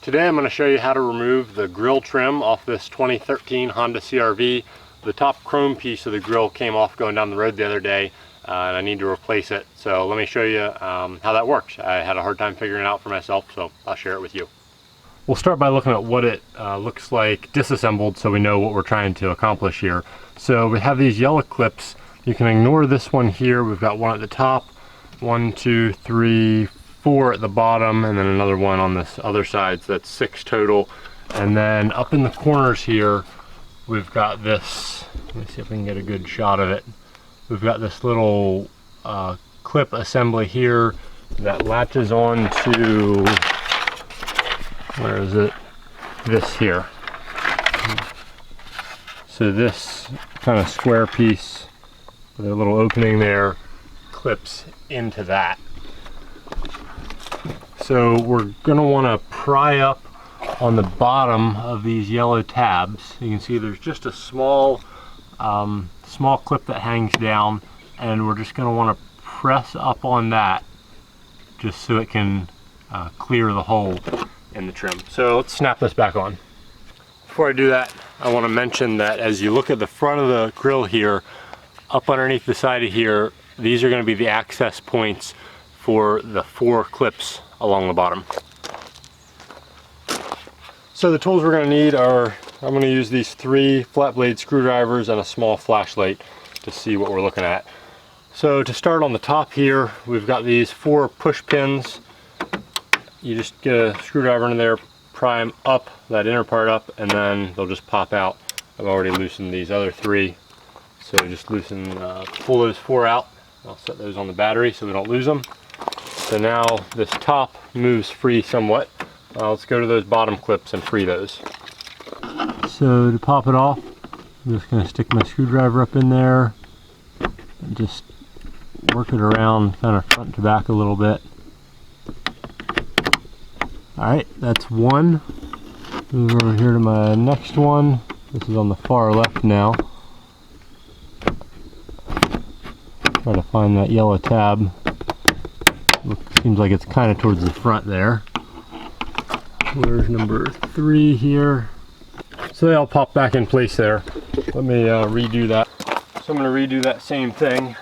Today I'm going to show you how to remove the grill trim off this 2013 Honda CR-V. The top chrome piece of the grill came off going down the road the other day, and I need to replace it. So let me show you how that works. I had a hard time figuring it out for myself, so I'll share it with you. We'll start by looking at what it looks like disassembled so we know what we're trying to accomplish here. So we have these yellow clips. You can ignore this one here. We've got one at the top, 1, 2, 3, 4 at the bottom, and then another one on this other side, so that's 6 total. And then up in the corners here, we've got this, let me see if we can get a good shot of it. We've got this little clip assembly here that latches on to, where is it? This here. So this kind of square piece with a little opening there clips into that. So we're going to want to pry up on the bottom of these yellow tabs. You can see there's just a small clip that hangs down, and we're just going to want to press up on that just so it can clear the hole in the trim. So let's snap this back on. Before I do that, I want to mention that as you look at the front of the grill here, up underneath the side of here, these are going to be the access points for the 4 clips along the bottom. So the tools we're going to need are, I'm going to use these 3 flat blade screwdrivers and a small flashlight to see what we're looking at. So to start on the top here, we've got these 4 push pins. You just get a screwdriver in there, pry them up, that inner part up, and then they'll just pop out. I've already loosened these other 3, so just pull those 4 out. I'll set those on the battery so we don't lose them. So now this top moves free somewhat. Let's go to those bottom clips and free those. So to pop it off, I'm just going to stick my screwdriver up in there and just work it around kind of front to back a little bit. Alright, that's one. Move over here to my next one. This is on the far left now. Try to find that yellow tab. Seems like it's kind of towards the front there. Where's number 3 here? So they all pop back in place there. Let me redo that. So I'm going to redo that same thing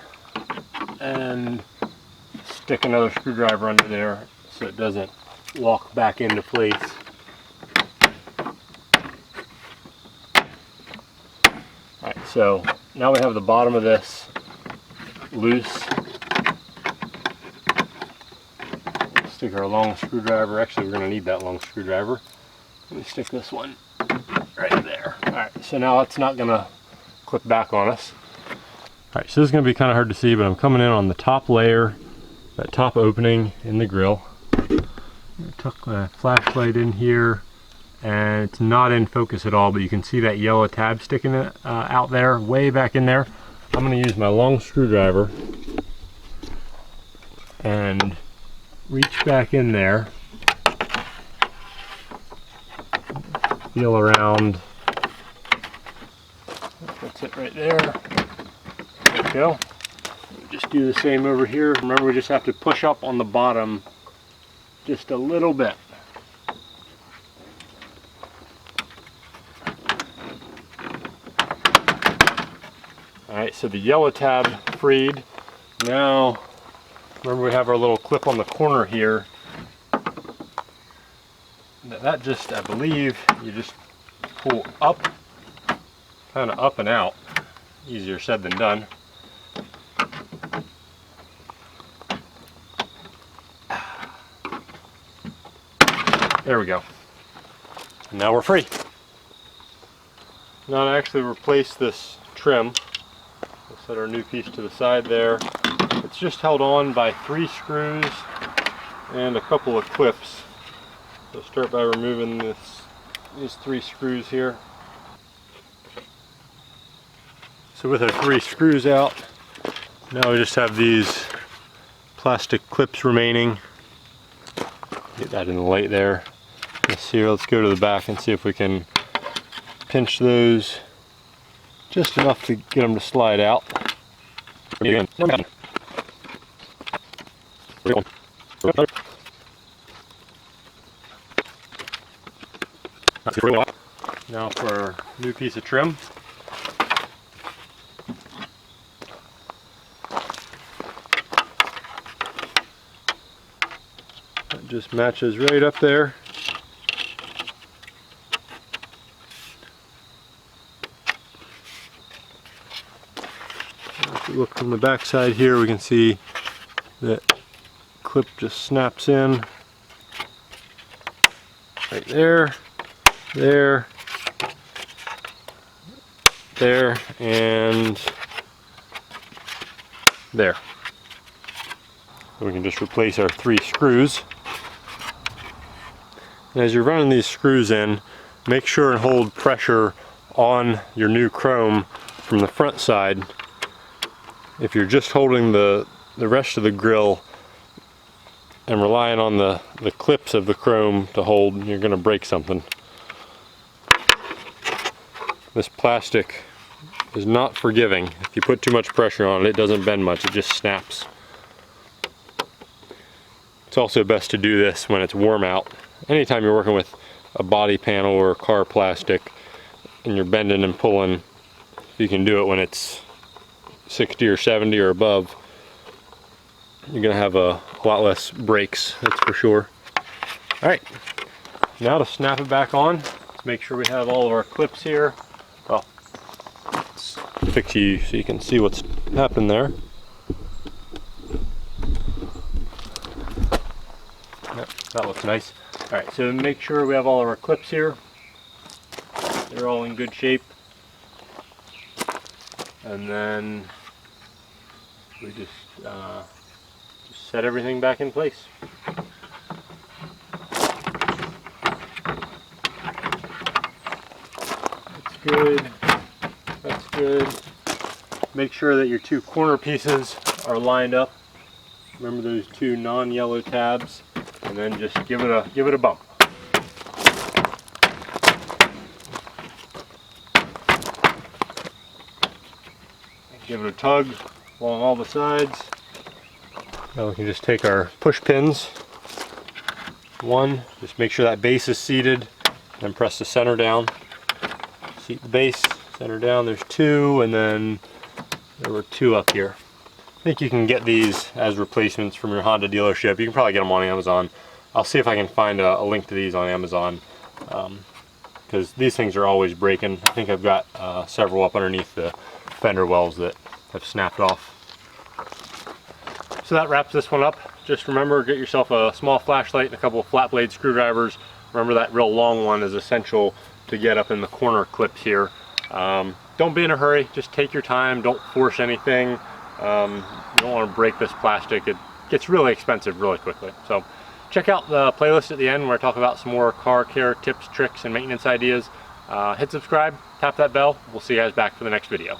and stick another screwdriver under there so it doesn't lock back into place. Alright, so now we have the bottom of this loose. Stick our long screwdriver. Actually, we're going to need that long screwdriver. Let me stick this one right there. Alright, so now it's not going to clip back on us. Alright, so this is going to be kind of hard to see, but I'm coming in on the top layer, that top opening in the grill. I tuck my flashlight in here, and it's not in focus at all, but you can see that yellow tab sticking out there, way back in there. I'm going to use my long screwdriver and reach back in there, feel around. That's it right there. There we go. Just do the same over here. Remember, we just have to push up on the bottom just a little bit. Alright, so the yellow tab freed. Now, remember we have our little clip on the corner here. That just, I believe, you just pull up, kind of up and out. Easier said than done. There we go. And now we're free. Now to actually replace this trim, we'll set our new piece to the side there. It's just held on by 3 screws and a couple of clips. So start by removing these 3 screws here. So with our 3 screws out, now we just have these plastic clips remaining. Get that in the light there. Let's go to the back and see if we can pinch those just enough to get them to slide out. Now for our new piece of trim. That just matches right up there. If you look from the back side here, we can see that clip just snaps in right there, there, there, and there. So we can just replace our 3 screws. And as you're running these screws in, make sure and hold pressure on your new chrome from the front side. If you're just holding the rest of the grill and relying on the clips of the chrome to hold, you're going to break something. This plastic is not forgiving. If you put too much pressure on it, it doesn't bend much, it just snaps. It's also best to do this when it's warm out. Anytime you're working with a body panel or car plastic and you're bending and pulling, you can do it when it's 60 or 70 or above. You're gonna have a lot less breaks, that's for sure. Alright, now to snap it back on, let's make sure we have all of our clips here. Well, let's fix you so you can see what's happening there. Yep, that looks nice. Alright, so make sure we have all of our clips here. They're all in good shape. And then we just set everything back in place. That's good. That's good. Make sure that your 2 corner pieces are lined up. Remember those 2 non-yellow tabs, and then just give it a bump. Give it a tug along all the sides. Now we can just take our push pins. 1, just make sure that base is seated, then press the center down. Seat the base, center down. There's 2, and then there were 2 up here. I think you can get these as replacements from your Honda dealership. You can probably get them on Amazon. I'll see if I can find a link to these on Amazon, because these things are always breaking. I think I've got several up underneath the fender wells that have snapped off. So that wraps this one up. Just remember, get yourself a small flashlight and a couple of flat blade screwdrivers. Remember that real long one is essential to get up in the corner clips here. Don't be in a hurry, just take your time, don't force anything. You don't want to break this plastic. It gets really expensive really quickly. So check out the playlist at the end where I talk about some more car care tips, tricks, and maintenance ideas. Hit subscribe, tap that bell. We'll see you guys back for the next video.